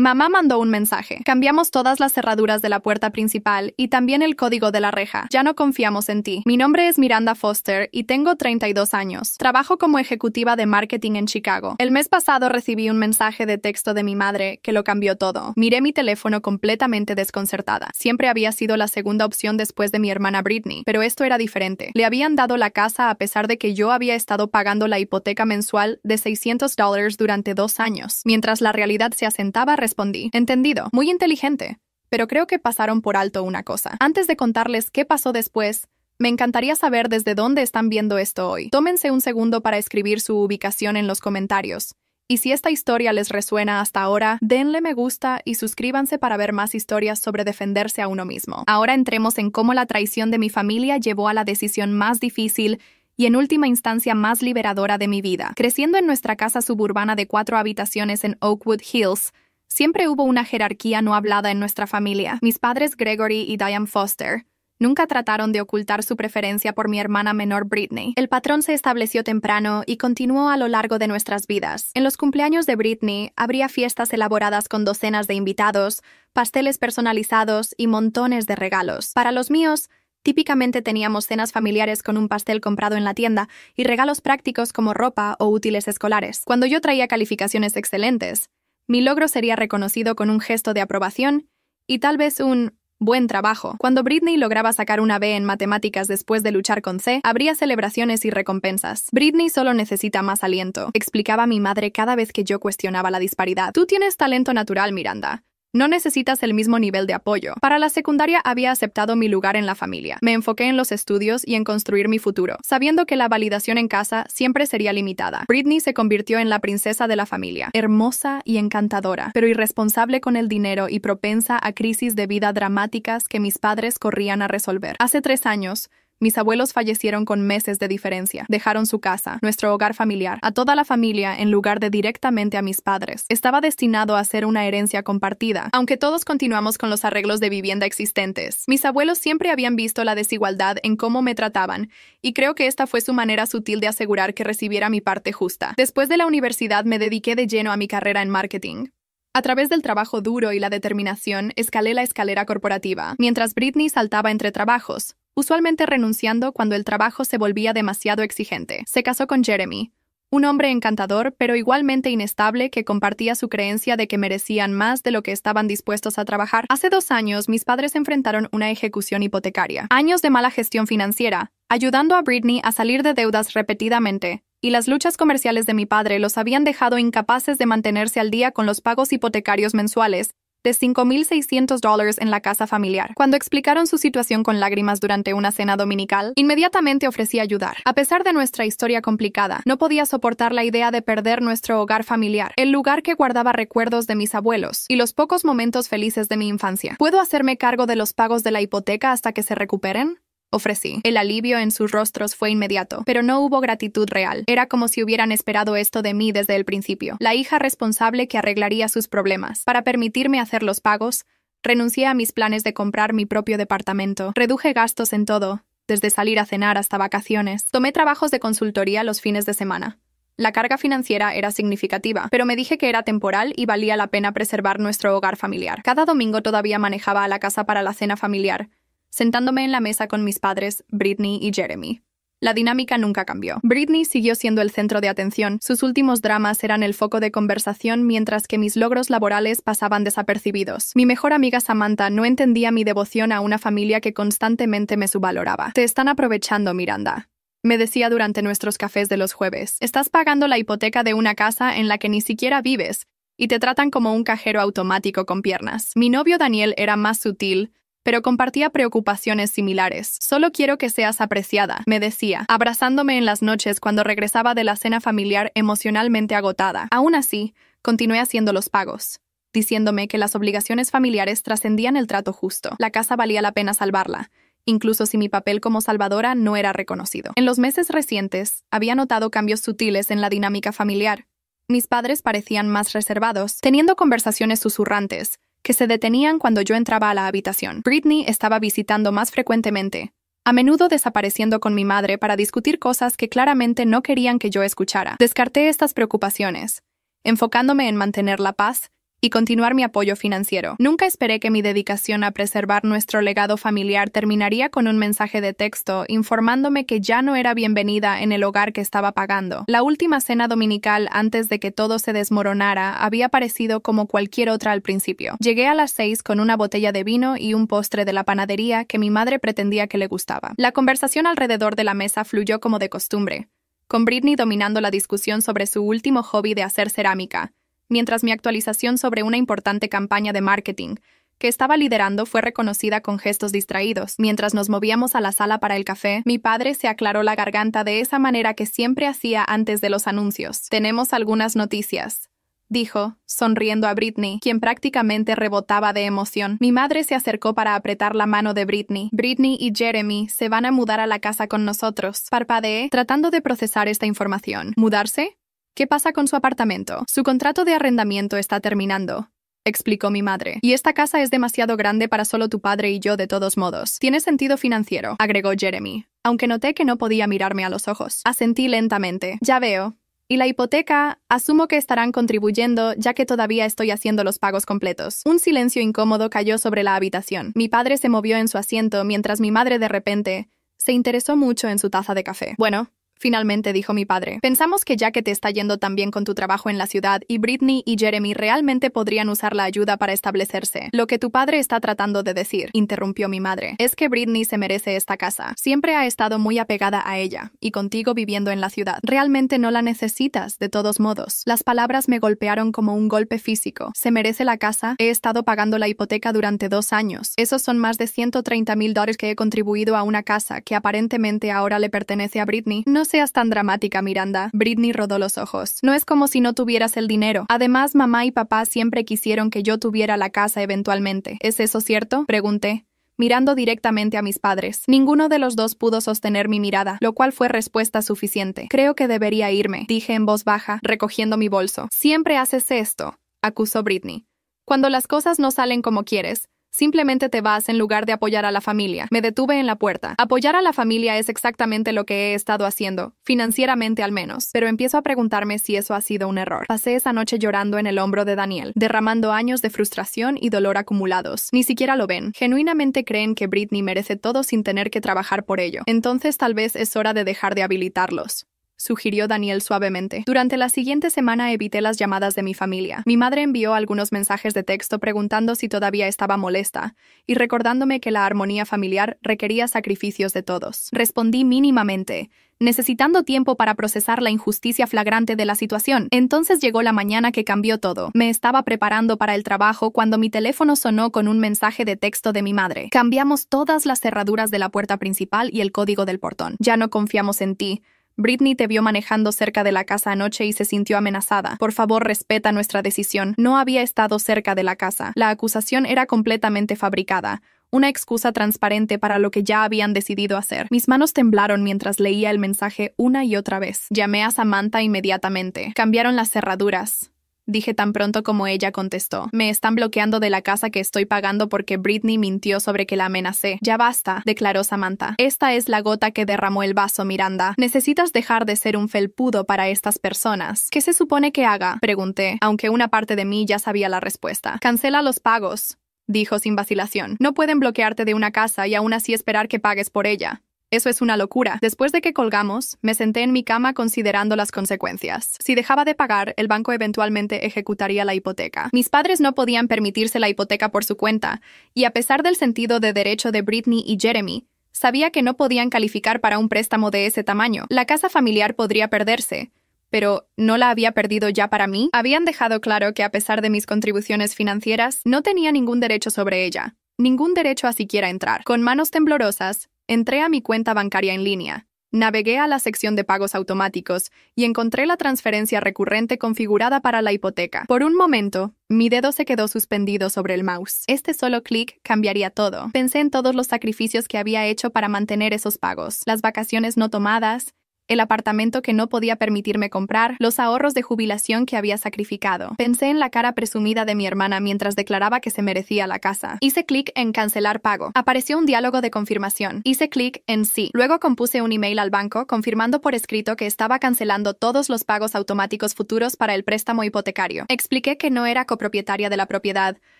Mamá mandó un mensaje. Cambiamos todas las cerraduras de la puerta principal y también el código de la reja. Ya no confiamos en ti. Mi nombre es Miranda Foster y tengo 32 años. Trabajo como ejecutiva de marketing en Chicago. El mes pasado recibí un mensaje de texto de mi madre que lo cambió todo. Miré mi teléfono completamente desconcertada. Siempre había sido la segunda opción después de mi hermana Britney, pero esto era diferente. Le habían dado la casa a pesar de que yo había estado pagando la hipoteca mensual de $600 durante 2 años. Mientras la realidad se asentaba, respondí: entendido, muy inteligente. Pero creo que pasaron por alto una cosa. Antes de contarles qué pasó después, me encantaría saber desde dónde están viendo esto hoy. Tómense un segundo para escribir su ubicación en los comentarios. Y si esta historia les resuena hasta ahora, denle me gusta y suscríbanse para ver más historias sobre defenderse a uno mismo. Ahora entremos en cómo la traición de mi familia llevó a la decisión más difícil y en última instancia más liberadora de mi vida. Creciendo en nuestra casa suburbana de 4 habitaciones en Oakwood Hills, siempre hubo una jerarquía no hablada en nuestra familia. Mis padres Gregory y Diane Foster nunca trataron de ocultar su preferencia por mi hermana menor Britney. El patrón se estableció temprano y continuó a lo largo de nuestras vidas. En los cumpleaños de Britney habría fiestas elaboradas con docenas de invitados, pasteles personalizados y montones de regalos. Para los míos, típicamente teníamos cenas familiares con un pastel comprado en la tienda y regalos prácticos como ropa o útiles escolares. Cuando yo traía calificaciones excelentes, mi logro sería reconocido con un gesto de aprobación y tal vez un buen trabajo. Cuando Britney lograba sacar una B en matemáticas después de luchar con C, habría celebraciones y recompensas. Britney solo necesita más aliento, explicaba mi madre cada vez que yo cuestionaba la disparidad. Tú tienes talento natural, Miranda. No necesitas el mismo nivel de apoyo. Para la secundaria había aceptado mi lugar en la familia. Me enfoqué en los estudios y en construir mi futuro, sabiendo que la validación en casa siempre sería limitada. Britney se convirtió en la princesa de la familia, hermosa y encantadora, pero irresponsable con el dinero y propensa a crisis de vida dramáticas que mis padres corrían a resolver. Hace 3 años, mis abuelos fallecieron con meses de diferencia. Dejaron su casa, nuestro hogar familiar, a toda la familia en lugar de directamente a mis padres. Estaba destinado a ser una herencia compartida, aunque todos continuamos con los arreglos de vivienda existentes. Mis abuelos siempre habían visto la desigualdad en cómo me trataban, y creo que esta fue su manera sutil de asegurar que recibiera mi parte justa. Después de la universidad me dediqué de lleno a mi carrera en marketing. A través del trabajo duro y la determinación, escalé la escalera corporativa, mientras Britney saltaba entre trabajos, usualmente renunciando cuando el trabajo se volvía demasiado exigente. Se casó con Jeremy, un hombre encantador pero igualmente inestable que compartía su creencia de que merecían más de lo que estaban dispuestos a trabajar. Hace 2 años, mis padres enfrentaron una ejecución hipotecaria. Años de mala gestión financiera, ayudando a Britney a salir de deudas repetidamente, y las luchas comerciales de mi padre los habían dejado incapaces de mantenerse al día con los pagos hipotecarios mensuales de $5,600 en la casa familiar. Cuando explicaron su situación con lágrimas durante una cena dominical, inmediatamente ofrecí ayudar. A pesar de nuestra historia complicada, no podía soportar la idea de perder nuestro hogar familiar, el lugar que guardaba recuerdos de mis abuelos y los pocos momentos felices de mi infancia. ¿Puedo hacerme cargo de los pagos de la hipoteca hasta que se recuperen?, ofrecí. El alivio en sus rostros fue inmediato, pero no hubo gratitud real. Era como si hubieran esperado esto de mí desde el principio, la hija responsable que arreglaría sus problemas. Para permitirme hacer los pagos, renuncié a mis planes de comprar mi propio departamento. Reduje gastos en todo, desde salir a cenar hasta vacaciones. Tomé trabajos de consultoría los fines de semana. La carga financiera era significativa, pero me dije que era temporal y valía la pena preservar nuestro hogar familiar. Cada domingo todavía manejaba a la casa para la cena familiar, sentándome en la mesa con mis padres, Britney y Jeremy. La dinámica nunca cambió. Britney siguió siendo el centro de atención. Sus últimos dramas eran el foco de conversación, mientras que mis logros laborales pasaban desapercibidos. Mi mejor amiga Samantha no entendía mi devoción a una familia que constantemente me subvaloraba. Te están aprovechando, Miranda, me decía durante nuestros cafés de los jueves. Estás pagando la hipoteca de una casa en la que ni siquiera vives y te tratan como un cajero automático con piernas. Mi novio Daniel era más sutil, pero compartía preocupaciones similares. Solo quiero que seas apreciada, me decía, abrazándome en las noches cuando regresaba de la cena familiar emocionalmente agotada. Aún así, continué haciendo los pagos, diciéndome que las obligaciones familiares trascendían el trato justo. La casa valía la pena salvarla, incluso si mi papel como salvadora no era reconocido. En los meses recientes, había notado cambios sutiles en la dinámica familiar. Mis padres parecían más reservados, teniendo conversaciones susurrantes, que se detenían cuando yo entraba a la habitación. Britney estaba visitando más frecuentemente, a menudo desapareciendo con mi madre para discutir cosas que claramente no querían que yo escuchara. Descarté estas preocupaciones, enfocándome en mantener la paz y continuar mi apoyo financiero. Nunca esperé que mi dedicación a preservar nuestro legado familiar terminaría con un mensaje de texto informándome que ya no era bienvenida en el hogar que estaba pagando. La última cena dominical antes de que todo se desmoronara había parecido como cualquier otra al principio. Llegué a las 6 con una botella de vino y un postre de la panadería que mi madre pretendía que le gustaba. La conversación alrededor de la mesa fluyó como de costumbre, con Britney dominando la discusión sobre su último hobby de hacer cerámica, mientras mi actualización sobre una importante campaña de marketing que estaba liderando fue reconocida con gestos distraídos. Mientras nos movíamos a la sala para el café, mi padre se aclaró la garganta de esa manera que siempre hacía antes de los anuncios. «Tenemos algunas noticias», dijo, sonriendo a Britney, quien prácticamente rebotaba de emoción. Mi madre se acercó para apretar la mano de Britney. «Britney y Jeremy se van a mudar a la casa con nosotros», parpadeé, tratando de procesar esta información. «¿Mudarse? ¿Qué pasa con su apartamento? Su contrato de arrendamiento está terminando», explicó mi madre. «Yesta casa es demasiado grande para solo tu padre y yo de todos modos. Tiene sentido financiero», agregó Jeremy, aunque noté que no podía mirarme a los ojos. Asentí lentamente. «Ya veo. Y la hipoteca, asumo que estarán contribuyendo ya que todavía estoy haciendo los pagos completos». Un silencio incómodo cayó sobre la habitación. Mi padre se movió en su asiento mientras mi madre de repente se interesó mucho en su taza de café. «Bueno», finalmente dijo mi padre, «pensamos que ya que te está yendo tan bien con tu trabajo en la ciudad y Britney y Jeremy realmente podrían usar la ayuda para establecerse. Lo que tu padre está tratando de decir», interrumpió mi madre, «es que Britney se merece esta casa. Siempre ha estado muy apegada a ella, y contigo viviendo en la ciudad. Realmente no la necesitas, de todos modos». Las palabras me golpearon como un golpe físico. ¿Se merece la casa? He estado pagando la hipoteca durante 2 años. Esos son más de $130,000 que he contribuido a una casa que aparentemente ahora le pertenece a Britney. «No seas tan dramática, Miranda». Britney rodó los ojos. «No es como si no tuvieras el dinero. Además, mamá y papá siempre quisieron que yo tuviera la casa eventualmente. ¿Es eso cierto?», pregunté, mirando directamente a mis padres. Ninguno de los dos pudo sostener mi mirada, lo cual fue respuesta suficiente. «Creo que debería irme», dije en voz baja, recogiendo mi bolso. «Siempre haces esto», acusó Britney. «Cuando las cosas no salen como quieres, simplemente te vas en lugar de apoyar a la familia». Me detuve en la puerta. Apoyar a la familia es exactamente lo que he estado haciendo, financieramente al menos, pero empiezo a preguntarme si eso ha sido un error. Pasé esa noche llorando en el hombro de Daniel, derramando años de frustración y dolor acumulados. Ni siquiera lo ven. Genuinamente creen que Britney merece todo sin tener que trabajar por ello. Entonces tal vez es hora de dejar de habilitarlos, sugirió Daniel suavemente. Durante la siguiente semana evité las llamadas de mi familia. Mi madre envió algunos mensajes de texto preguntando si todavía estaba molesta y recordándome que la armonía familiar requería sacrificios de todos. Respondí mínimamente, necesitando tiempo para procesar la injusticia flagrante de la situación. Entonces llegó la mañana que cambió todo. Me estaba preparando para el trabajo cuando mi teléfono sonó con un mensaje de texto de mi madre. «Cambiamos todas las cerraduras de la puerta principal y el código del portón. Ya no confiamos en ti. Britney te vio manejando cerca de la casa anoche y se sintió amenazada. Por favor, respeta nuestra decisión». No había estado cerca de la casa. La acusación era completamente fabricada, una excusa transparente para lo que ya habían decidido hacer. Mis manos temblaron mientras leía el mensaje una y otra vez. Llamé a Samantha inmediatamente. «Cambiaron las cerraduras», dije tan pronto como ella contestó. «Me están bloqueando de la casa que estoy pagando porque Britney mintió sobre que la amenacé». «Ya basta», declaró Samantha. «Esta es la gota que derramó el vaso, Miranda. Necesitas dejar de ser un felpudo para estas personas». «¿Qué se supone que haga?», pregunté, aunque una parte de mí ya sabía la respuesta. «Cancela los pagos», dijo sin vacilación. «No pueden bloquearte de una casa y aún así esperar que pagues por ella. Eso es una locura». Después de que colgamos, me senté en mi cama considerando las consecuencias. Si dejaba de pagar, el banco eventualmente ejecutaría la hipoteca. Mis padres no podían permitirse la hipoteca por su cuenta, y a pesar del sentido de derecho de Britney y Jeremy, sabía que no podían calificar para un préstamo de ese tamaño. La casa familiar podría perderse, pero ¿no la había perdido ya para mí? Habían dejado claro que a pesar de mis contribuciones financieras, no tenía ningún derecho sobre ella. Ningún derecho a siquiera entrar. Con manos temblorosas, entré a mi cuenta bancaria en línea, navegué a la sección de pagos automáticos y encontré la transferencia recurrente configurada para la hipoteca. Por un momento, mi dedo se quedó suspendido sobre el mouse. Este solo clic cambiaría todo. Pensé en todos los sacrificios que había hecho para mantener esos pagos, las vacaciones no tomadas, el apartamento que no podía permitirme comprar, los ahorros de jubilación que había sacrificado. Pensé en la cara presumida de mi hermana mientras declaraba que se merecía la casa. Hice clic en cancelar pago. Apareció un diálogo de confirmación. Hice clic en sí. Luego compuse un email al banco confirmando por escrito que estaba cancelando todos los pagos automáticos futuros para el préstamo hipotecario. Expliqué que no era copropietaria de la propiedad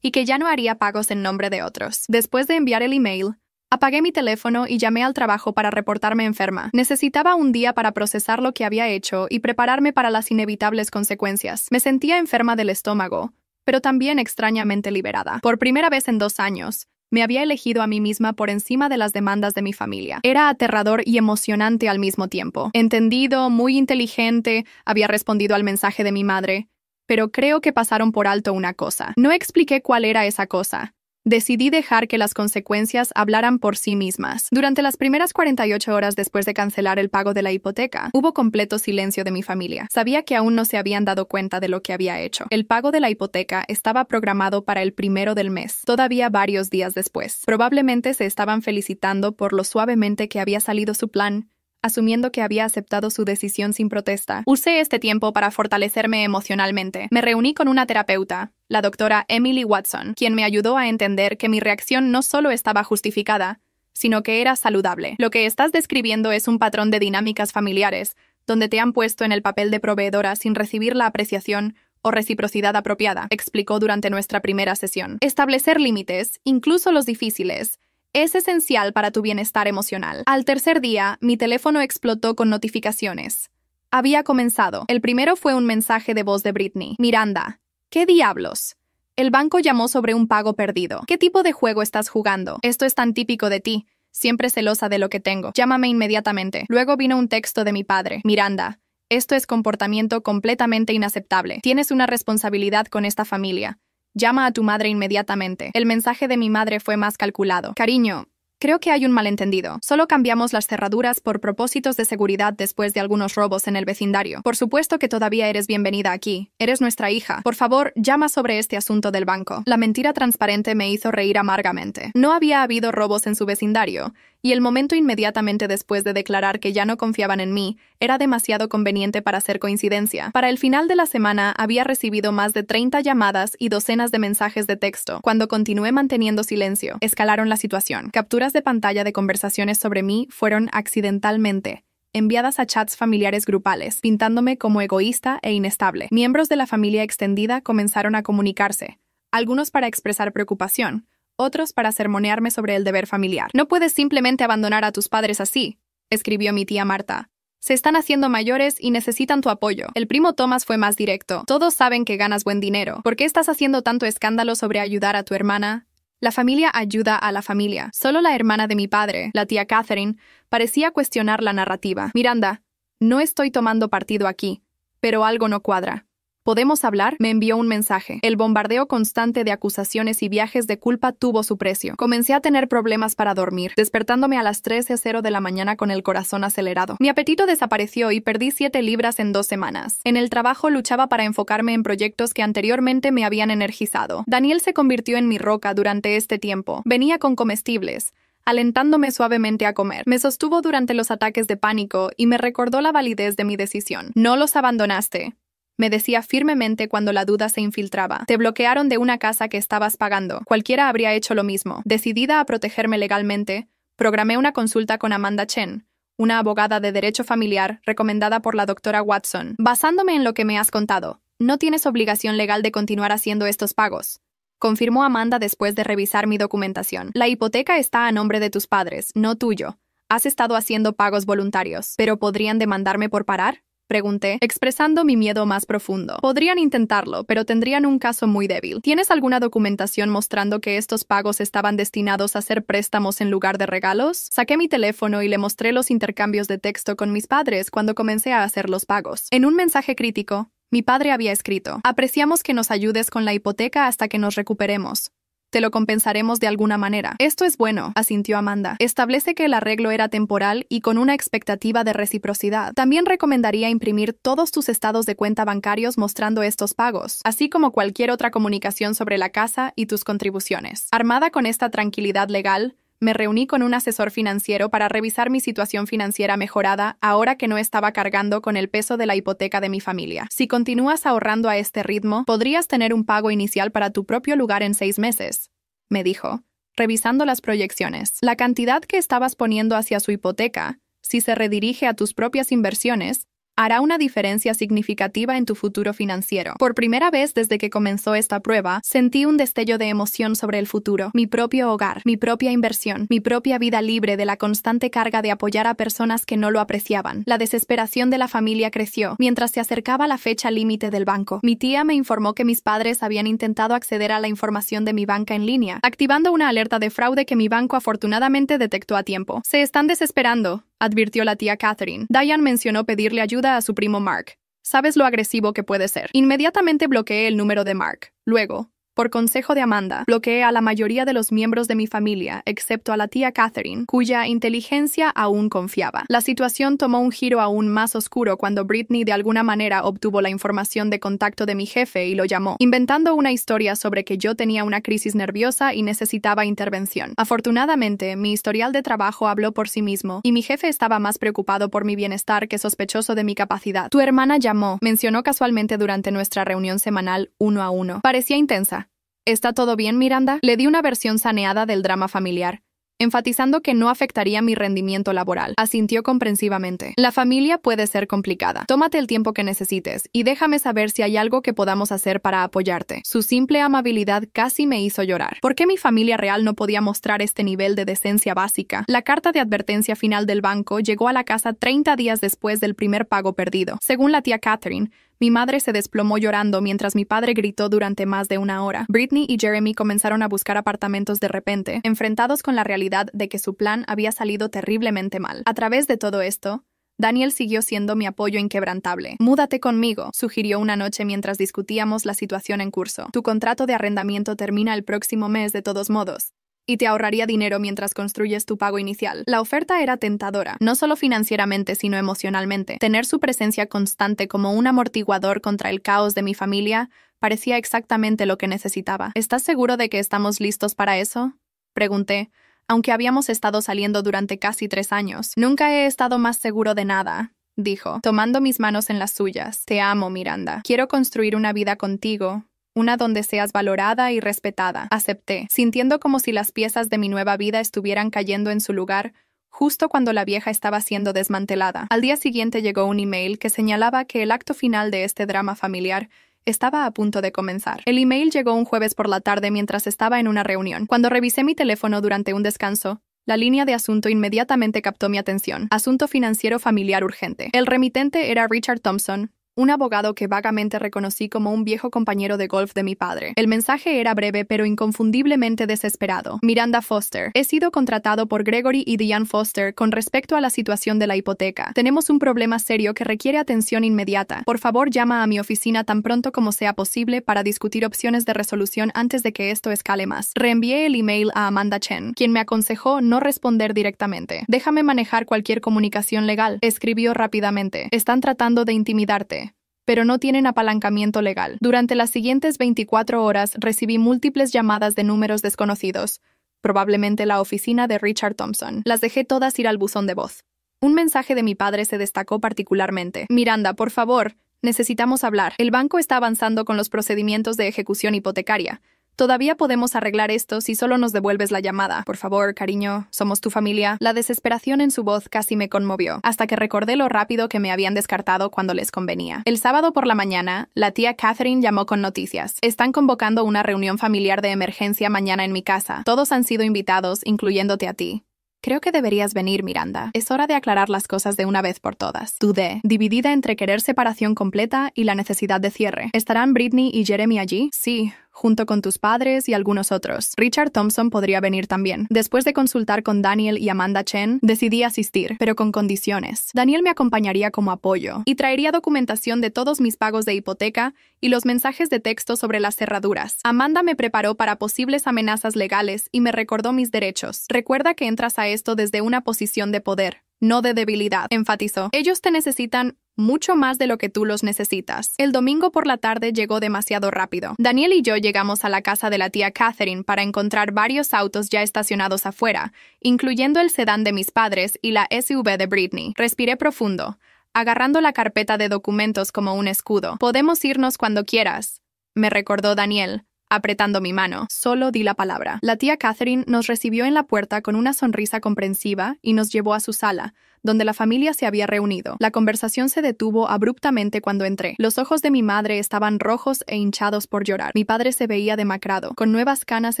y que ya no haría pagos en nombre de otros. Después de enviar el email, apagué mi teléfono y llamé al trabajo para reportarme enferma. Necesitaba un día para procesar lo que había hecho y prepararme para las inevitables consecuencias. Me sentía enferma del estómago, pero también extrañamente liberada. Por primera vez en 2 años, me había elegido a mí misma por encima de las demandas de mi familia. Era aterrador y emocionante al mismo tiempo. Entendido, muy inteligente, había respondido al mensaje de mi madre, pero creo que pasaron por alto una cosa. No expliqué cuál era esa cosa. Decidí dejar que las consecuencias hablaran por sí mismas. Durante las primeras 48 horas después de cancelar el pago de la hipoteca, hubo completo silencio de mi familia. Sabía que aún no se habían dado cuenta de lo que había hecho. El pago de la hipoteca estaba programado para el 1 del mes, todavía varios días después. Probablemente se estaban felicitando por lo suavemente que había salido su plan, asumiendo que había aceptado su decisión sin protesta. Usé este tiempo para fortalecerme emocionalmente. Me reuní con una terapeuta, la doctora Emily Watson, quien me ayudó a entender que mi reacción no solo estaba justificada, sino que era saludable. Lo que estás describiendo es un patrón de dinámicas familiares, donde te han puesto en el papel de proveedora sin recibir la apreciación o reciprocidad apropiada, explicó durante nuestra primera sesión. Establecer límites, incluso los difíciles, es esencial para tu bienestar emocional. Al tercer día, mi teléfono explotó con notificaciones. Había comenzado. El primero fue un mensaje de voz de Britney. Miranda, ¿qué diablos? El banco llamó sobre un pago perdido. ¿Qué tipo de juego estás jugando? Esto es tan típico de ti. Siempre celosa de lo que tengo. Llámame inmediatamente. Luego vino un texto de mi padre. Miranda, esto es comportamiento completamente inaceptable. Tienes una responsabilidad con esta familia. Llama a tu madre inmediatamente. El mensaje de mi madre fue más calculado. Cariño, creo que hay un malentendido. Solo cambiamos las cerraduras por propósitos de seguridad después de algunos robos en el vecindario. Por supuesto que todavía eres bienvenida aquí. Eres nuestra hija. Por favor, llama sobre este asunto del banco. La mentira transparente me hizo reír amargamente. No había habido robos en su vecindario, y el momento inmediatamente después de declarar que ya no confiaban en mí era demasiado conveniente para ser coincidencia. Para el final de la semana había recibido más de 30 llamadas y docenas de mensajes de texto. Cuando continué manteniendo silencio, escalaron la situación. Capturas de pantalla de conversaciones sobre mí fueron accidentalmente enviadas a chats familiares grupales, pintándome como egoísta e inestable. Miembros de la familia extendida comenzaron a comunicarse, algunos para expresar preocupación, otros para sermonearme sobre el deber familiar. No puedes simplemente abandonar a tus padres así, escribió mi tía Marta. Se están haciendo mayores y necesitan tu apoyo. El primo Thomas fue más directo. Todos saben que ganas buen dinero. ¿Por qué estás haciendo tanto escándalo sobre ayudar a tu hermana? La familia ayuda a la familia. Solo la hermana de mi padre, la tía Catherine, parecía cuestionar la narrativa. Miranda, no estoy tomando partido aquí, pero algo no cuadra. ¿Podemos hablar? Me envió un mensaje. El bombardeo constante de acusaciones y viajes de culpa tuvo su precio. Comencé a tener problemas para dormir, despertándome a las 3:00 de la mañana con el corazón acelerado. Mi apetito desapareció y perdí 7 libras en 2 semanas. En el trabajo luchaba para enfocarme en proyectos que anteriormente me habían energizado. Daniel se convirtió en mi roca durante este tiempo. Venía con comestibles, alentándome suavemente a comer. Me sostuvo durante los ataques de pánico y me recordó la validez de mi decisión. No los abandonaste, me decía firmemente cuando la duda se infiltraba. Te bloquearon de una casa que estabas pagando. Cualquiera habría hecho lo mismo. Decidida a protegerme legalmente, programé una consulta con Amanda Chen, una abogada de derecho familiar recomendada por la doctora Watson. Basándome en lo que me has contado, no tienes obligación legal de continuar haciendo estos pagos, confirmó Amanda después de revisar mi documentación. La hipoteca está a nombre de tus padres, no tuyo. Has estado haciendo pagos voluntarios, ¿pero podrían demandarme por parar? Pregunté, expresando mi miedo más profundo. Podrían intentarlo, pero tendrían un caso muy débil. ¿Tienes alguna documentación mostrando que estos pagos estaban destinados a ser préstamos en lugar de regalos? Saqué mi teléfono y le mostré los intercambios de texto con mis padres cuando comencé a hacer los pagos. En un mensaje crítico, mi padre había escrito: apreciamos que nos ayudes con la hipoteca hasta que nos recuperemos. Te lo compensaremos de alguna manera. Esto es bueno, asintió Amanda. Establece que el arreglo era temporal y con una expectativa de reciprocidad. También recomendaría imprimir todos tus estados de cuenta bancarios mostrando estos pagos, así como cualquier otra comunicación sobre la casa y tus contribuciones. Armada con esta tranquilidad legal, Me reuní con un asesor financiero para revisar mi situación financiera mejorada ahora que no estaba cargando con el peso de la hipoteca de mi familia. Si continúas ahorrando a este ritmo, podrías tener un pago inicial para tu propio lugar en 6 meses, me dijo, revisando las proyecciones. La cantidad que estabas poniendo hacia su hipoteca, si se redirige a tus propias inversiones, hará una diferencia significativa en tu futuro financiero. Por primera vez desde que comenzó esta prueba, sentí un destello de emoción sobre el futuro, mi propio hogar, mi propia inversión, mi propia vida libre de la constante carga de apoyar a personas que no lo apreciaban. La desesperación de la familia creció mientras se acercaba la fecha límite del banco. Mi tía me informó que mis padres habían intentado acceder a la información de mi banca en línea, activando una alerta de fraude que mi banco afortunadamente detectó a tiempo. Se están desesperando, advirtió la tía Catherine. Diane mencionó pedirle ayuda a su primo Mark. ¿Sabes lo agresivo que puede ser? Inmediatamente bloqueé el número de Mark. Luego, por consejo de Amanda, bloqueé a la mayoría de los miembros de mi familia, excepto a la tía Catherine, cuya inteligencia aún confiaba. La situación tomó un giro aún más oscuro cuando Britney de alguna manera obtuvo la información de contacto de mi jefe y lo llamó, inventando una historia sobre que yo tenía una crisis nerviosa y necesitaba intervención. Afortunadamente, mi historial de trabajo habló por sí mismo, y mi jefe estaba más preocupado por mi bienestar que sospechoso de mi capacidad. Tu hermana llamó, mencionó casualmente durante nuestra reunión semanal 1 a 1. Parecía intensa. ¿Está todo bien, Miranda? Le di una versión saneada del drama familiar, enfatizando que no afectaría mi rendimiento laboral. Asintió comprensivamente. La familia puede ser complicada. Tómate el tiempo que necesites y déjame saber si hay algo que podamos hacer para apoyarte. Su simple amabilidad casi me hizo llorar. ¿Por qué mi familia real no podía mostrar este nivel de decencia básica? La carta de advertencia final del banco llegó a la casa 30 días después del primer pago perdido. Según la tía Catherine, mi madre se desplomó llorando mientras mi padre gritó durante más de 1 hora. Britney y Jeremy comenzaron a buscar apartamentos de repente, enfrentados con la realidad de que su plan había salido terriblemente mal. A través de todo esto, Daniel siguió siendo mi apoyo inquebrantable. «Múdate conmigo», sugirió una noche mientras discutíamos la situación en curso. «Tu contrato de arrendamiento termina el próximo mes de todos modos, y te ahorraría dinero mientras construyes tu pago inicial». La oferta era tentadora, no solo financieramente sino emocionalmente. Tener su presencia constante como un amortiguador contra el caos de mi familia parecía exactamente lo que necesitaba. ¿Estás seguro de que estamos listos para eso?, pregunté, aunque habíamos estado saliendo durante casi 3 años. «Nunca he estado más seguro de nada», dijo, tomando mis manos en las suyas. «Te amo, Miranda. Quiero construir una vida contigo, una donde seas valorada y respetada». Acepté, sintiendo como si las piezas de mi nueva vida estuvieran cayendo en su lugar, justo cuando la vieja estaba siendo desmantelada. Al día siguiente llegó un email que señalaba que el acto final de este drama familiar estaba a punto de comenzar. El email llegó un jueves por la tarde mientras estaba en una reunión. Cuando revisé mi teléfono durante un descanso, la línea de asunto inmediatamente captó mi atención. Asunto financiero familiar urgente. El remitente era Richard Thompson, un abogado que vagamente reconocí como un viejo compañero de golf de mi padre. El mensaje era breve pero inconfundiblemente desesperado. Miranda Foster. He sido contratado por Gregory y Diane Foster con respecto a la situación de la hipoteca. Tenemos un problema serio que requiere atención inmediata. Por favor, llama a mi oficina tan pronto como sea posible para discutir opciones de resolución antes de que esto escale más. Reenvié el email a Amanda Chen, quien me aconsejó no responder directamente. «Déjame manejar cualquier comunicación legal», escribió rápidamente. «Están tratando de intimidarte, pero no tienen apalancamiento legal». Durante las siguientes 24 horas recibí múltiples llamadas de números desconocidos, probablemente la oficina de Richard Thompson. Las dejé todas ir al buzón de voz. Un mensaje de mi padre se destacó particularmente. «Miranda, por favor, necesitamos hablar. El banco está avanzando con los procedimientos de ejecución hipotecaria. Todavía podemos arreglar esto si solo nos devuelves la llamada. Por favor, cariño, somos tu familia». La desesperación en su voz casi me conmovió, hasta que recordé lo rápido que me habían descartado cuando les convenía. El sábado por la mañana, la tía Catherine llamó con noticias. «Están convocando una reunión familiar de emergencia mañana en mi casa. Todos han sido invitados, incluyéndote a ti. Creo que deberías venir, Miranda. Es hora de aclarar las cosas de una vez por todas». Dudé, dividida entre querer separación completa y la necesidad de cierre. ¿Estarán Britney y Jeremy allí? Sí, junto con tus padres y algunos otros. Richard Thompson podría venir también. Después de consultar con Daniel y Amanda Chen, decidí asistir, pero con condiciones. Daniel me acompañaría como apoyo y traería documentación de todos mis pagos de hipoteca y los mensajes de texto sobre las cerraduras. Amanda me preparó para posibles amenazas legales y me recordó mis derechos. «Recuerda que entras a esto desde una posición de poder, no de debilidad», enfatizó. «Ellos te necesitan mucho más de lo que tú los necesitas. El domingo por la tarde llegó demasiado rápido. Daniel y yo llegamos a la casa de la tía Catherine para encontrar varios autos ya estacionados afuera, incluyendo el sedán de mis padres y la SUV de Britney. Respiré profundo, agarrando la carpeta de documentos como un escudo. «Podemos irnos cuando quieras», me recordó Daniel, apretando mi mano. Solo di la palabra. La tía Catherine nos recibió en la puerta con una sonrisa comprensiva y nos llevó a su sala, donde la familia se había reunido. La conversación se detuvo abruptamente cuando entré. Los ojos de mi madre estaban rojos e hinchados por llorar. Mi padre se veía demacrado, con nuevas canas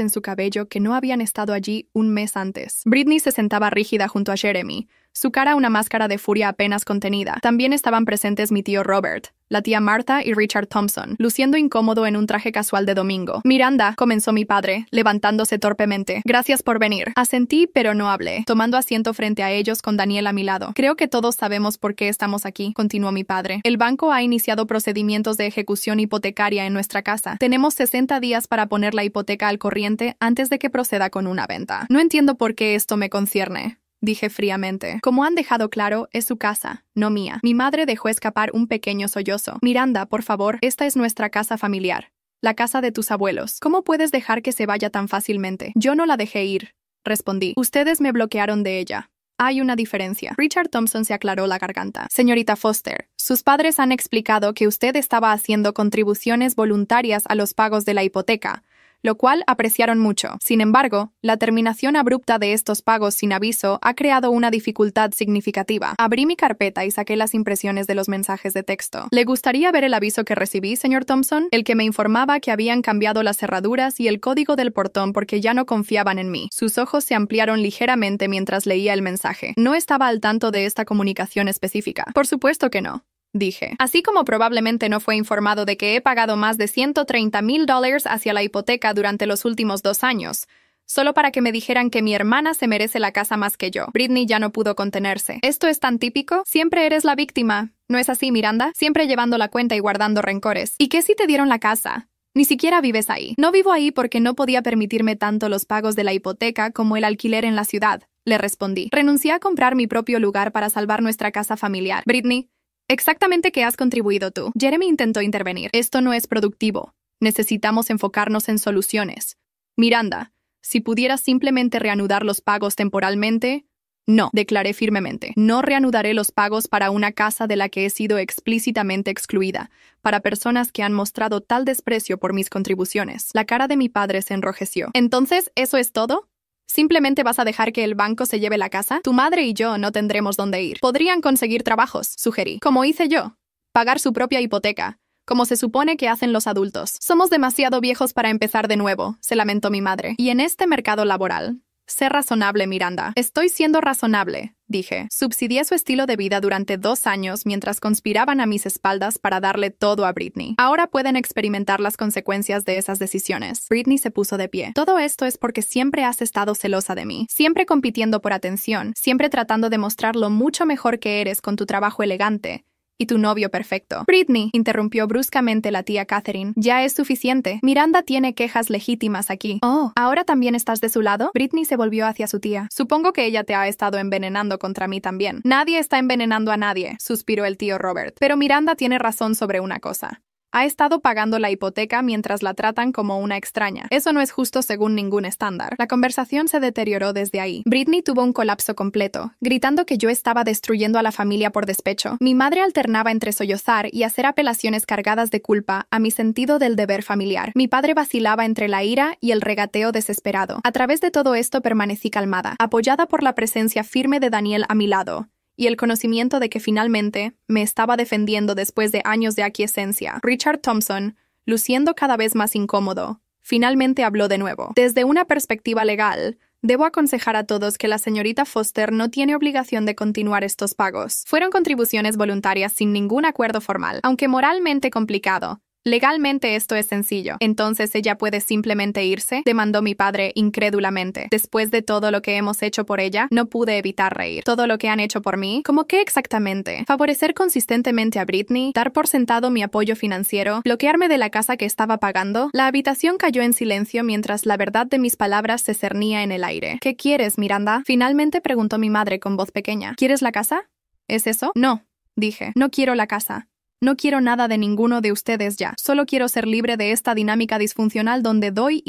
en su cabello que no habían estado allí un mes antes. Britney se sentaba rígida junto a Jeremy, su cara una máscara de furia apenas contenida. También estaban presentes mi tío Robert, la tía Martha y Richard Thompson, luciendo incómodo en un traje casual de domingo. «Miranda», comenzó mi padre, levantándose torpemente. «Gracias por venir». Asentí, pero no hablé, tomando asiento frente a ellos con Daniel a mi lado. «Creo que todos sabemos por qué estamos aquí», continuó mi padre. «El banco ha iniciado procedimientos de ejecución hipotecaria en nuestra casa. Tenemos 60 días para poner la hipoteca al corriente antes de que proceda con una venta. No entiendo por qué esto me concierne», dije fríamente. «Como han dejado claro, es su casa, no mía». Mi madre dejó escapar un pequeño sollozo. «Miranda, por favor, esta es nuestra casa familiar. La casa de tus abuelos. ¿Cómo puedes dejar que se vaya tan fácilmente?» «Yo no la dejé ir», respondí. «Ustedes me bloquearon de ella». «Hay una diferencia». Richard Thompson se aclaró la garganta. «Señorita Foster, sus padres han explicado que usted estaba haciendo contribuciones voluntarias a los pagos de la hipoteca, lo cual apreciaron mucho. Sin embargo, la terminación abrupta de estos pagos sin aviso ha creado una dificultad significativa». Abrí mi carpeta y saqué las impresiones de los mensajes de texto. «¿Le gustaría ver el aviso que recibí, señor Thompson? El que me informaba que habían cambiado las cerraduras y el código del portón porque ya no confiaban en mí». Sus ojos se ampliaron ligeramente mientras leía el mensaje. No estaba al tanto de esta comunicación específica. «Por supuesto que no», dije. «Así como probablemente no fue informado de que he pagado más de $130,000 hacia la hipoteca durante los últimos 2 años, solo para que me dijeran que mi hermana se merece la casa más que yo». Britney ya no pudo contenerse. «Esto es tan típico. Siempre eres la víctima. ¿No es así, Miranda? Siempre llevando la cuenta y guardando rencores. ¿Y qué si te dieron la casa? Ni siquiera vives ahí». «No vivo ahí porque no podía permitirme tanto los pagos de la hipoteca como el alquiler en la ciudad», le respondí. «Renuncié a comprar mi propio lugar para salvar nuestra casa familiar». «Britney, ¿exactamente qué has contribuido tú?». Jeremy intentó intervenir. «Esto no es productivo. Necesitamos enfocarnos en soluciones. Miranda, si pudieras simplemente reanudar los pagos temporalmente». «No», declaré firmemente. «No reanudaré los pagos para una casa de la que he sido explícitamente excluida, para personas que han mostrado tal desprecio por mis contribuciones». La cara de mi padre se enrojeció. «¿Entonces, eso es todo? ¿Simplemente vas a dejar que el banco se lleve la casa? Tu madre y yo no tendremos dónde ir. Podrían conseguir trabajos», sugerí. «Como hice yo. Pagar su propia hipoteca, como se supone que hacen los adultos». «Somos demasiado viejos para empezar de nuevo», se lamentó mi madre. «Y en este mercado laboral, sé razonable, Miranda». «Estoy siendo razonable», dije. Subsidié su estilo de vida durante 2 años mientras conspiraban a mis espaldas para darle todo a Britney. Ahora pueden experimentar las consecuencias de esas decisiones. Britney se puso de pie. «Todo esto es porque siempre has estado celosa de mí, siempre compitiendo por atención, siempre tratando de mostrar lo mucho mejor que eres con tu trabajo elegante y tu novio perfecto». «Britney», interrumpió bruscamente la tía Catherine, «ya es suficiente. Miranda tiene quejas legítimas aquí». «Oh, ¿ahora también estás de su lado?». Britney se volvió hacia su tía. «Supongo que ella te ha estado envenenando contra mí también». «Nadie está envenenando a nadie», suspiró el tío Robert. «Pero Miranda tiene razón sobre una cosa. Ha estado pagando la hipoteca mientras la tratan como una extraña. Eso no es justo según ningún estándar». La conversación se deterioró desde ahí. Britney tuvo un colapso completo, gritando que yo estaba destruyendo a la familia por despecho. Mi madre alternaba entre sollozar y hacer apelaciones cargadas de culpa a mi sentido del deber familiar. Mi padre vacilaba entre la ira y el regateo desesperado. A través de todo esto permanecí calmada, apoyada por la presencia firme de Daniel a mi lado y el conocimiento de que finalmente me estaba defendiendo después de años de aquiescencia. Richard Thompson, luciendo cada vez más incómodo, finalmente habló de nuevo. «Desde una perspectiva legal, debo aconsejar a todos que la señorita Foster no tiene obligación de continuar estos pagos. Fueron contribuciones voluntarias sin ningún acuerdo formal. Aunque moralmente complicado, legalmente esto es sencillo. ¿Entonces ella puede simplemente irse?», demandó mi padre incrédulamente. «Después de todo lo que hemos hecho por ella, no pude evitar reír. ¿Todo lo que han hecho por mí? ¿Cómo qué exactamente? ¿Favorecer consistentemente a Britney? ¿Dar por sentado mi apoyo financiero? ¿Bloquearme de la casa que estaba pagando?». La habitación cayó en silencio mientras la verdad de mis palabras se cernía en el aire. «¿Qué quieres, Miranda?», finalmente preguntó mi madre con voz pequeña. «¿Quieres la casa? ¿Es eso?». «No», dije. No quiero la casa. No quiero nada de ninguno de ustedes ya. Solo quiero ser libre de esta dinámica disfuncional donde doy,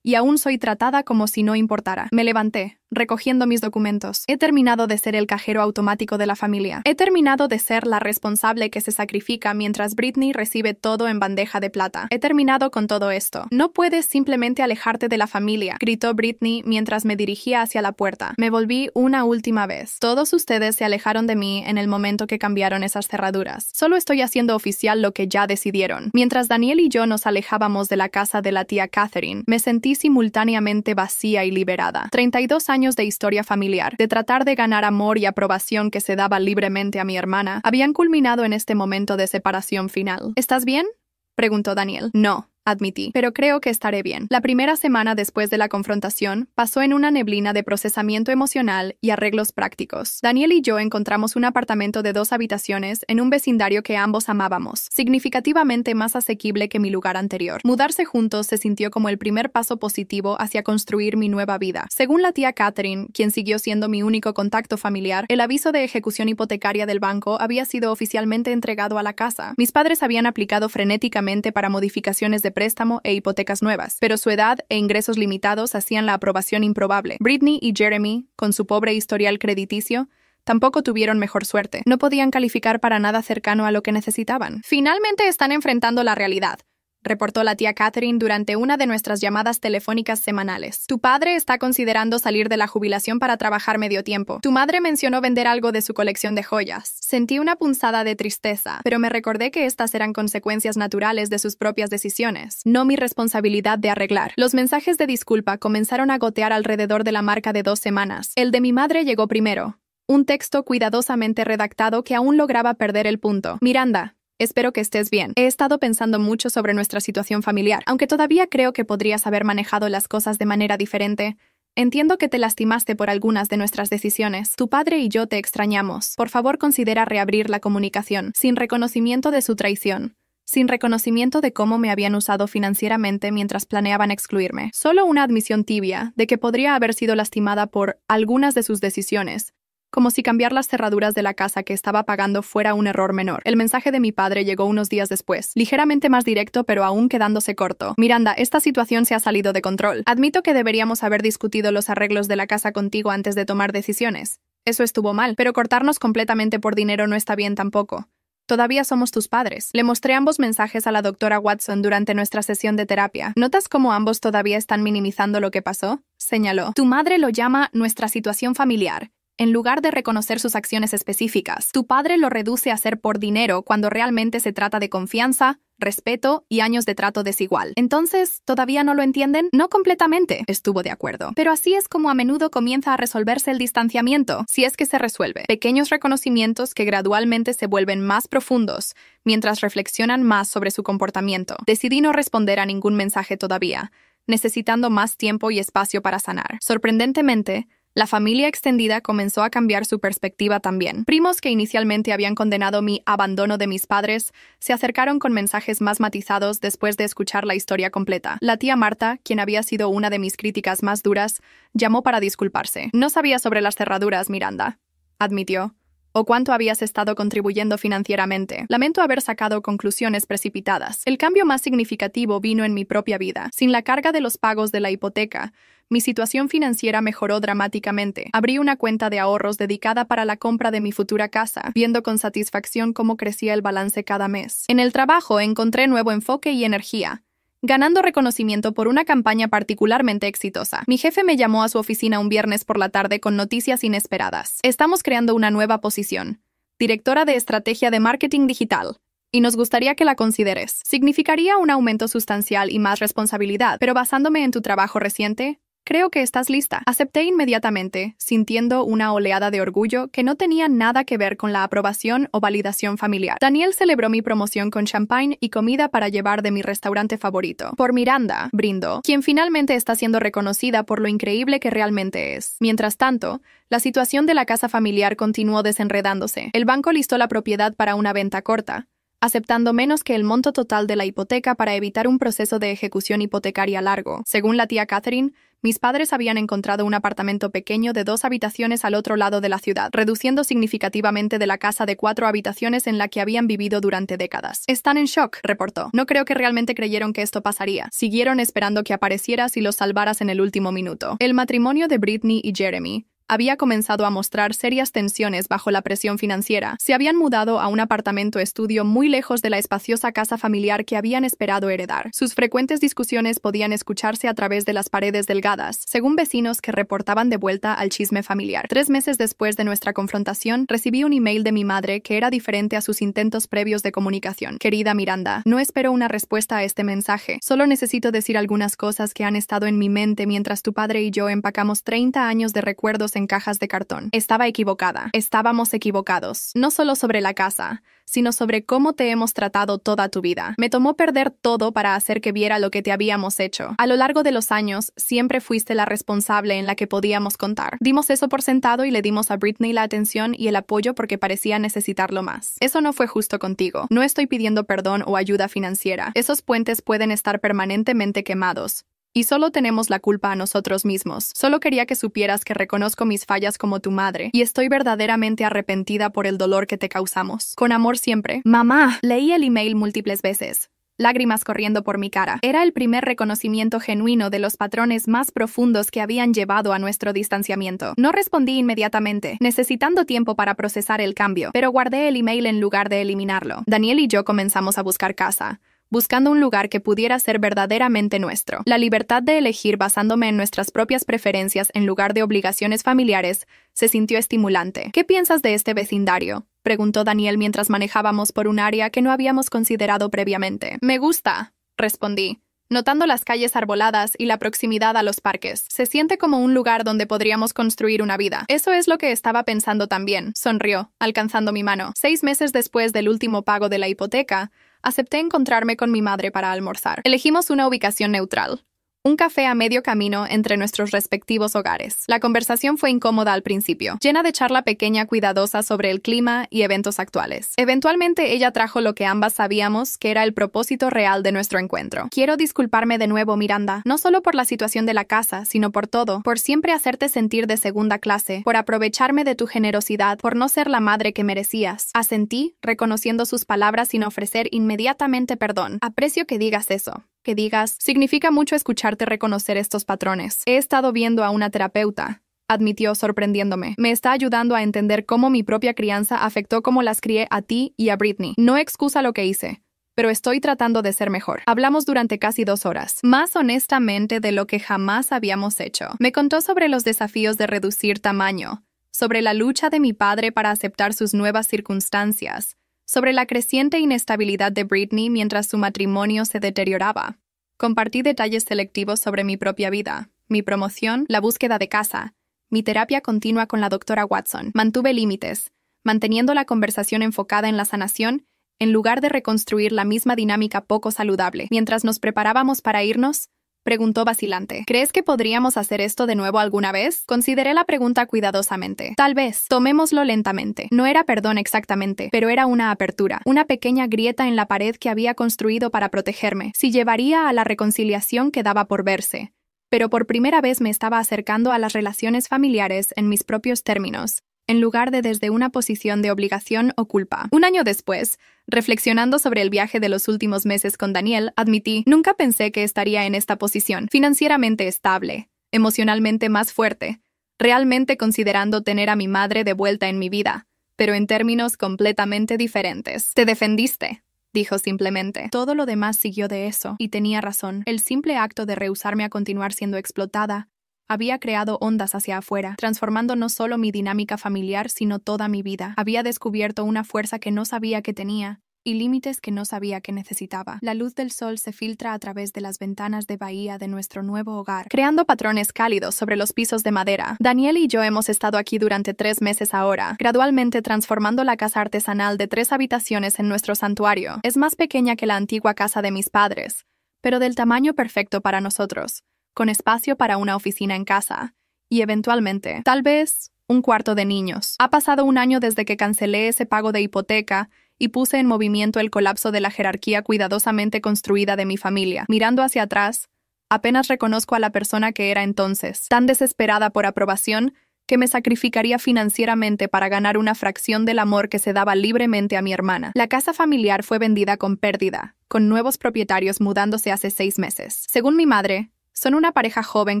y aún soy tratada como si no importara. Me levanté, recogiendo mis documentos. He terminado de ser el cajero automático de la familia. He terminado de ser la responsable que se sacrifica mientras Britney recibe todo en bandeja de plata. He terminado con todo esto. No puedes simplemente alejarte de la familia, gritó Britney mientras me dirigía hacia la puerta. Me volví una última vez. Todos ustedes se alejaron de mí en el momento que cambiaron esas cerraduras. Solo estoy haciendo oficial lo que ya decidieron. Mientras Daniel y yo nos alejábamos de la casa de la tía Catherine, me sentí simultáneamente vacía y liberada. 32 años de historia familiar, de tratar de ganar amor y aprobación que se daba libremente a mi hermana, habían culminado en este momento de separación final. ¿Estás bien?, preguntó Daniel. No, admití, pero creo que estaré bien. La primera semana después de la confrontación pasó en una neblina de procesamiento emocional y arreglos prácticos. Daniel y yo encontramos un apartamento de 2 habitaciones en un vecindario que ambos amábamos, significativamente más asequible que mi lugar anterior. Mudarse juntos se sintió como el primer paso positivo hacia construir mi nueva vida. Según la tía Catherine, quien siguió siendo mi único contacto familiar, el aviso de ejecución hipotecaria del banco había sido oficialmente entregado a la casa. Mis padres habían aplicado frenéticamente para modificaciones de préstamo e hipotecas nuevas, pero su edad e ingresos limitados hacían la aprobación improbable. Britney y Jeremy, con su pobre historial crediticio, tampoco tuvieron mejor suerte. No podían calificar para nada cercano a lo que necesitaban. Finalmente están enfrentando la realidad, reportó la tía Catherine durante una de nuestras llamadas telefónicas semanales. Tu padre está considerando salir de la jubilación para trabajar medio tiempo. Tu madre mencionó vender algo de su colección de joyas. Sentí una punzada de tristeza, pero me recordé que estas eran consecuencias naturales de sus propias decisiones, no mi responsabilidad de arreglar. Los mensajes de disculpa comenzaron a gotear alrededor de la marca de 2 semanas. El de mi madre llegó primero. Un texto cuidadosamente redactado que aún lograba perder el punto. Miranda, espero que estés bien. He estado pensando mucho sobre nuestra situación familiar. Aunque todavía creo que podrías haber manejado las cosas de manera diferente, entiendo que te lastimaste por algunas de nuestras decisiones. Tu padre y yo te extrañamos. Por favor, considera reabrir la comunicación, sin reconocimiento de su traición, sin reconocimiento de cómo me habían usado financieramente mientras planeaban excluirme. Solo una admisión tibia de que podría haber sido lastimada por algunas de sus decisiones, como si cambiar las cerraduras de la casa que estaba pagando fuera un error menor. El mensaje de mi padre llegó unos días después, ligeramente más directo pero aún quedándose corto. Miranda, esta situación se ha salido de control. Admito que deberíamos haber discutido los arreglos de la casa contigo antes de tomar decisiones. Eso estuvo mal, pero cortarnos completamente por dinero no está bien tampoco. Todavía somos tus padres. Le mostré ambos mensajes a la doctora Watson durante nuestra sesión de terapia. ¿Notas cómo ambos todavía están minimizando lo que pasó?, señaló. Tu madre lo llama nuestra situación familiar, en lugar de reconocer sus acciones específicas. Tu padre lo reduce a ser por dinero cuando realmente se trata de confianza, respeto y años de trato desigual. Entonces, ¿todavía no lo entienden? No completamente, estuvo de acuerdo. Pero así es como a menudo comienza a resolverse el distanciamiento, si es que se resuelve. Pequeños reconocimientos que gradualmente se vuelven más profundos, mientras reflexionan más sobre su comportamiento. Decidí no responder a ningún mensaje todavía, necesitando más tiempo y espacio para sanar. Sorprendentemente, la familia extendida comenzó a cambiar su perspectiva también. Primos que inicialmente habían condenado mi abandono de mis padres se acercaron con mensajes más matizados después de escuchar la historia completa. La tía Marta, quien había sido una de mis críticas más duras, llamó para disculparse. No sabía sobre las cerraduras, Miranda, admitió, o cuánto habías estado contribuyendo financieramente. Lamento haber sacado conclusiones precipitadas. El cambio más significativo vino en mi propia vida. Sin la carga de los pagos de la hipoteca, mi situación financiera mejoró dramáticamente. Abrí una cuenta de ahorros dedicada para la compra de mi futura casa, viendo con satisfacción cómo crecía el balance cada mes. En el trabajo encontré nuevo enfoque y energía, ganando reconocimiento por una campaña particularmente exitosa. Mi jefe me llamó a su oficina un viernes por la tarde con noticias inesperadas. Estamos creando una nueva posición, directora de estrategia de marketing digital, y nos gustaría que la consideres. Significaría un aumento sustancial y más responsabilidad, pero basándome en tu trabajo reciente, creo que estás lista. Acepté inmediatamente, sintiendo una oleada de orgullo que no tenía nada que ver con la aprobación o validación familiar. Daniel celebró mi promoción con champán y comida para llevar de mi restaurante favorito. Por Miranda, brindó, quien finalmente está siendo reconocida por lo increíble que realmente es. Mientras tanto, la situación de la casa familiar continuó desenredándose. El banco listó la propiedad para una venta corta, aceptando menos que el monto total de la hipoteca para evitar un proceso de ejecución hipotecaria largo. Según la tía Catherine, Mis padres habían encontrado un apartamento pequeño de 2 habitaciones al otro lado de la ciudad, reduciendo significativamente de la casa de 4 habitaciones en la que habían vivido durante décadas. Están en shock, reportó. No creo que realmente creyeron que esto pasaría. Siguieron esperando que aparecieras y los salvaras en el último minuto. El matrimonio de Britney y Jeremy había comenzado a mostrar serias tensiones bajo la presión financiera. Se habían mudado a un apartamento estudio muy lejos de la espaciosa casa familiar que habían esperado heredar. Sus frecuentes discusiones podían escucharse a través de las paredes delgadas, según vecinos que reportaban de vuelta al chisme familiar. 3 meses después de nuestra confrontación, recibí un email de mi madre que era diferente a sus intentos previos de comunicación. Querida Miranda, no espero una respuesta a este mensaje. Solo necesito decir algunas cosas que han estado en mi mente mientras tu padre y yo empacamos 30 años de recuerdos en cajas de cartón. Estaba equivocada. Estábamos equivocados. No solo sobre la casa, sino sobre cómo te hemos tratado toda tu vida. Me tomó perder todo para hacer que viera lo que te habíamos hecho. A lo largo de los años, siempre fuiste la responsable en la que podíamos contar. Dimos eso por sentado y le dimos a Britney la atención y el apoyo porque parecía necesitarlo más. Eso no fue justo contigo. No estoy pidiendo perdón o ayuda financiera. Esos puentes pueden estar permanentemente quemados. Y solo tenemos la culpa a nosotros mismos. Solo quería que supieras que reconozco mis fallas como tu madre y estoy verdaderamente arrepentida por el dolor que te causamos. Con amor siempre. Mamá. Leí el email múltiples veces, lágrimas corriendo por mi cara. Era el primer reconocimiento genuino de los patrones más profundos que habían llevado a nuestro distanciamiento. No respondí inmediatamente, necesitando tiempo para procesar el cambio, pero guardé el email en lugar de eliminarlo. Daniel y yo comenzamos a buscar casa, buscando un lugar que pudiera ser verdaderamente nuestro. La libertad de elegir basándome en nuestras propias preferencias en lugar de obligaciones familiares se sintió estimulante. ¿Qué piensas de este vecindario?, preguntó Daniel mientras manejábamos por un área que no habíamos considerado previamente. Me gusta, respondí, notando las calles arboladas y la proximidad a los parques. Se siente como un lugar donde podríamos construir una vida. Eso es lo que estaba pensando también, sonrió, alcanzando mi mano. 6 meses después del último pago de la hipoteca, acepté encontrarme con mi madre para almorzar. Elegimos una ubicación neutral, un café a medio camino entre nuestros respectivos hogares. La conversación fue incómoda al principio, llena de charla pequeña cuidadosa sobre el clima y eventos actuales. Eventualmente ella trajo lo que ambas sabíamos que era el propósito real de nuestro encuentro. Quiero disculparme de nuevo, Miranda, no solo por la situación de la casa, sino por todo, por siempre hacerte sentir de segunda clase, por aprovecharme de tu generosidad, por no ser la madre que merecías. Asentí, reconociendo sus palabras sin ofrecer inmediatamente perdón. Aprecio que digas eso. Que digas, significa mucho escucharte reconocer estos patrones. He estado viendo a una terapeuta, admitió sorprendiéndome. Me está ayudando a entender cómo mi propia crianza afectó cómo las crié a ti y a Britney. No excusa lo que hice, pero estoy tratando de ser mejor. Hablamos durante casi 2 horas, más honestamente de lo que jamás habíamos hecho. Me contó sobre los desafíos de reducir tamaño, sobre la lucha de mi padre para aceptar sus nuevas circunstancias, sobre la creciente inestabilidad de Britney mientras su matrimonio se deterioraba. Compartí detalles selectivos sobre mi propia vida, mi promoción, la búsqueda de casa, mi terapia continua con la doctora Watson. Mantuve límites, manteniendo la conversación enfocada en la sanación, en lugar de reconstruir la misma dinámica poco saludable. Mientras nos preparábamos para irnos, preguntó vacilante. ¿Crees que podríamos hacer esto de nuevo alguna vez? Consideré la pregunta cuidadosamente. Tal vez. Tomémoslo lentamente. No era perdón exactamente, pero era una apertura, una pequeña grieta en la pared que había construido para protegerme. Si llevaría a la reconciliación quedaba por verse. Pero por primera vez me estaba acercando a las relaciones familiares en mis propios términos, en lugar de desde una posición de obligación o culpa. Un año después, reflexionando sobre el viaje de los últimos meses con Daniel, admití, nunca pensé que estaría en esta posición, financieramente estable, emocionalmente más fuerte, realmente considerando tener a mi madre de vuelta en mi vida, pero en términos completamente diferentes. Te defendiste, dijo simplemente. Todo lo demás siguió de eso, y tenía razón. El simple acto de rehusarme a continuar siendo explotada había creado ondas hacia afuera, transformando no solo mi dinámica familiar, sino toda mi vida. Había descubierto una fuerza que no sabía que tenía y límites que no sabía que necesitaba. La luz del sol se filtra a través de las ventanas de bahía de nuestro nuevo hogar, creando patrones cálidos sobre los pisos de madera. Daniel y yo hemos estado aquí durante 3 meses ahora, gradualmente transformando la casa artesanal de 3 habitaciones en nuestro santuario. Es más pequeña que la antigua casa de mis padres, pero del tamaño perfecto para nosotros, con espacio para una oficina en casa, y eventualmente, tal vez, un cuarto de niños. Ha pasado 1 año desde que cancelé ese pago de hipoteca y puse en movimiento el colapso de la jerarquía cuidadosamente construida de mi familia. Mirando hacia atrás, Apenas reconozco a la persona que era entonces, tan desesperada por aprobación, que me sacrificaría financieramente para ganar una fracción del amor que se daba libremente a mi hermana. La casa familiar fue vendida con pérdida, con nuevos propietarios mudándose hace 6 meses. Según mi madre, son una pareja joven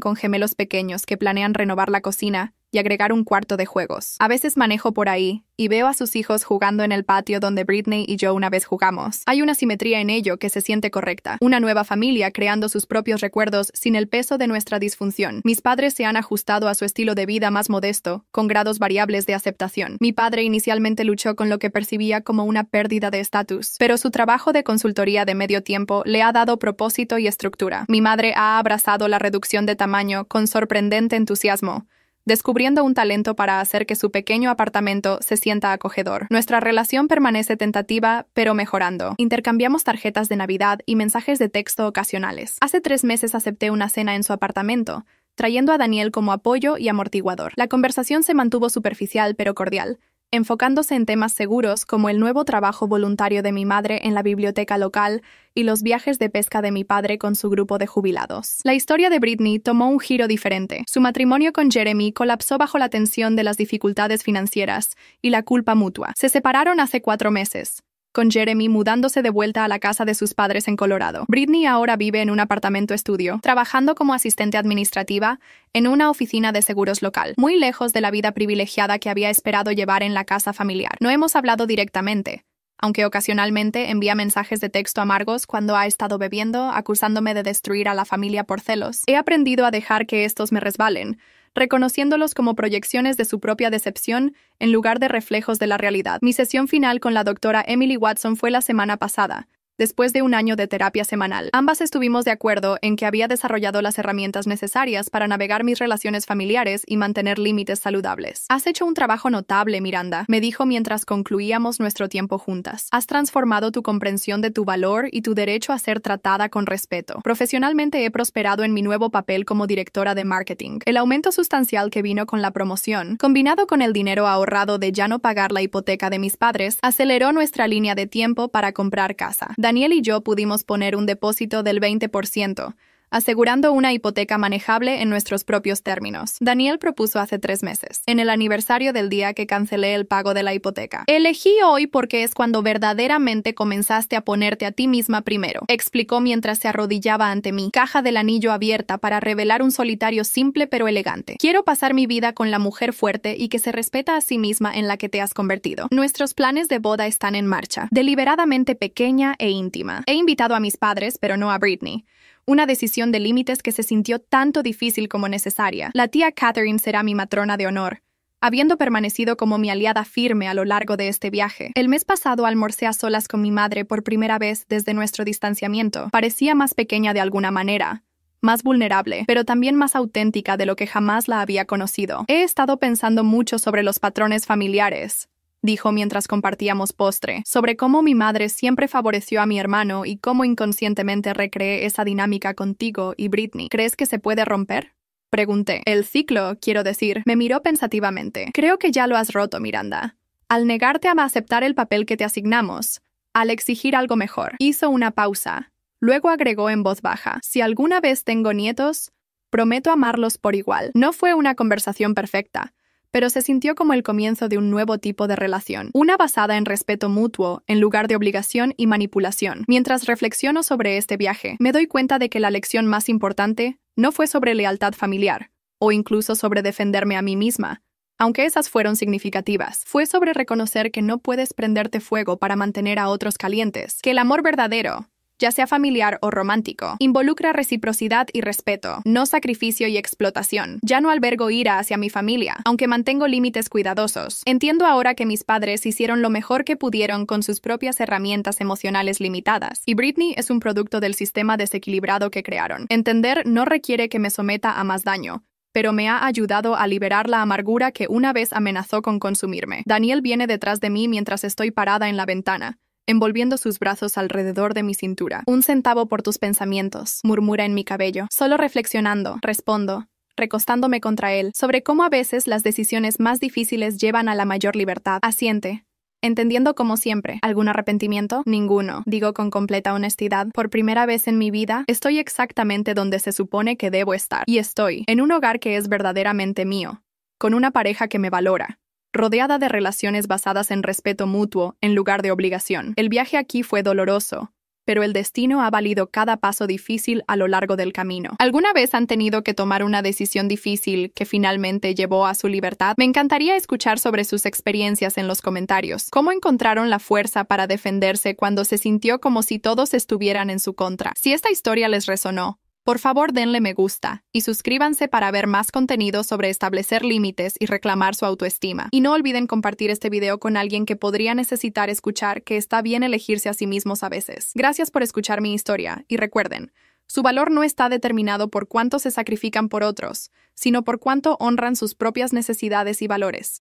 con gemelos pequeños que planean renovar la cocina y agregar un cuarto de juegos. A veces manejo por ahí y veo a sus hijos jugando en el patio donde Britney y yo una vez jugamos. Hay una simetría en ello que se siente correcta. Una nueva familia creando sus propios recuerdos sin el peso de nuestra disfunción. Mis padres se han ajustado a su estilo de vida más modesto, con grados variables de aceptación. Mi padre inicialmente luchó con lo que percibía como una pérdida de estatus, pero su trabajo de consultoría de medio tiempo le ha dado propósito y estructura. Mi madre ha abrazado la reducción de tamaño con sorprendente entusiasmo, descubriendo un talento para hacer que su pequeño apartamento se sienta acogedor. Nuestra relación permanece tentativa, pero mejorando. Intercambiamos tarjetas de Navidad y mensajes de texto ocasionales. Hace 3 meses acepté una cena en su apartamento, trayendo a Daniel como apoyo y amortiguador. La conversación se mantuvo superficial pero cordial, enfocándose en temas seguros como el nuevo trabajo voluntario de mi madre en la biblioteca local y los viajes de pesca de mi padre con su grupo de jubilados. La historia de Britney tomó un giro diferente. Su matrimonio con Jeremy colapsó bajo la tensión de las dificultades financieras y la culpa mutua. Se separaron hace 4 meses, con Jeremy mudándose de vuelta a la casa de sus padres en Colorado. Britney ahora vive en un apartamento estudio, trabajando como asistente administrativa en una oficina de seguros local, muy lejos de la vida privilegiada que había esperado llevar en la casa familiar. No hemos hablado directamente, aunque ocasionalmente envía mensajes de texto amargos cuando ha estado bebiendo, acusándome de destruir a la familia por celos. He aprendido a dejar que estos me resbalen, reconociéndolos como proyecciones de su propia decepción en lugar de reflejos de la realidad. Mi sesión final con la doctora Emily Watson fue la semana pasada, después de un año de terapia semanal. Ambas estuvimos de acuerdo en que había desarrollado las herramientas necesarias para navegar mis relaciones familiares y mantener límites saludables. Has hecho un trabajo notable, Miranda, me dijo mientras concluíamos nuestro tiempo juntas. Has transformado tu comprensión de tu valor y tu derecho a ser tratada con respeto. Profesionalmente he prosperado en mi nuevo papel como directora de marketing. El aumento sustancial que vino con la promoción, combinado con el dinero ahorrado de ya no pagar la hipoteca de mis padres, aceleró nuestra línea de tiempo para comprar casa. Daniel y yo pudimos poner un depósito del 20%, asegurando una hipoteca manejable en nuestros propios términos. Daniel propuso hace 3 meses, en el aniversario del día que cancelé el pago de la hipoteca. Elegí hoy porque es cuando verdaderamente comenzaste a ponerte a ti misma primero, explicó mientras se arrodillaba ante mí, caja del anillo abierta para revelar un solitario simple pero elegante. Quiero pasar mi vida con la mujer fuerte y que se respeta a sí misma en la que te has convertido. Nuestros planes de boda están en marcha, deliberadamente pequeña e íntima. He invitado a mis padres, pero no a Britney. Una decisión de límites que se sintió tanto difícil como necesaria. La tía Catherine será mi matrona de honor, habiendo permanecido como mi aliada firme a lo largo de este viaje. El mes pasado almorcé a solas con mi madre por primera vez desde nuestro distanciamiento. Parecía más pequeña de alguna manera, más vulnerable, pero también más auténtica de lo que jamás la había conocido. He estado pensando mucho sobre los patrones familiares, dijo mientras compartíamos postre, sobre cómo mi madre siempre favoreció a mi hermano y cómo inconscientemente recreé esa dinámica contigo y Britney. ¿Crees que se puede romper?, pregunté. El ciclo, quiero decir. Me miró pensativamente. Creo que ya lo has roto, Miranda. Al negarte a aceptar el papel que te asignamos, al exigir algo mejor. Hizo una pausa. Luego agregó en voz baja. Si alguna vez tengo nietos, prometo amarlos por igual. No fue una conversación perfecta, pero se sintió como el comienzo de un nuevo tipo de relación, una basada en respeto mutuo, en lugar de obligación y manipulación. Mientras reflexiono sobre este viaje, me doy cuenta de que la lección más importante no fue sobre lealtad familiar, o incluso sobre defenderme a mí misma, aunque esas fueron significativas. Fue sobre reconocer que no puedes prenderte fuego para mantener a otros calientes, que el amor verdadero, ya sea familiar o romántico, involucra reciprocidad y respeto, no sacrificio y explotación. Ya no albergo ira hacia mi familia, aunque mantengo límites cuidadosos. Entiendo ahora que mis padres hicieron lo mejor que pudieron con sus propias herramientas emocionales limitadas, y Britney es un producto del sistema desequilibrado que crearon. Entender no requiere que me someta a más daño, pero me ha ayudado a liberar la amargura que una vez amenazó con consumirme. Daniel viene detrás de mí mientras estoy parada en la ventana, envolviendo sus brazos alrededor de mi cintura. 1 centavo por tus pensamientos, murmura en mi cabello. Solo reflexionando, respondo, recostándome contra él, sobre cómo a veces las decisiones más difíciles llevan a la mayor libertad. Asiente. Entendiendo como siempre. ¿Algún arrepentimiento? Ninguno. Digo con completa honestidad, por primera vez en mi vida, estoy exactamente donde se supone que debo estar. Y estoy en un hogar que es verdaderamente mío, con una pareja que me valora, rodeada de relaciones basadas en respeto mutuo en lugar de obligación. El viaje aquí fue doloroso, pero el destino ha valido cada paso difícil a lo largo del camino. ¿Alguna vez han tenido que tomar una decisión difícil que finalmente llevó a su libertad? Me encantaría escuchar sobre sus experiencias en los comentarios. ¿Cómo encontraron la fuerza para defenderse cuando se sintió como si todos estuvieran en su contra? Si esta historia les resonó, por favor denle me gusta y suscríbanse para ver más contenido sobre establecer límites y reclamar su autoestima. Y no olviden compartir este video con alguien que podría necesitar escuchar que está bien elegirse a sí mismos a veces. Gracias por escuchar mi historia y recuerden, su valor no está determinado por cuánto se sacrifican por otros, sino por cuánto honran sus propias necesidades y valores.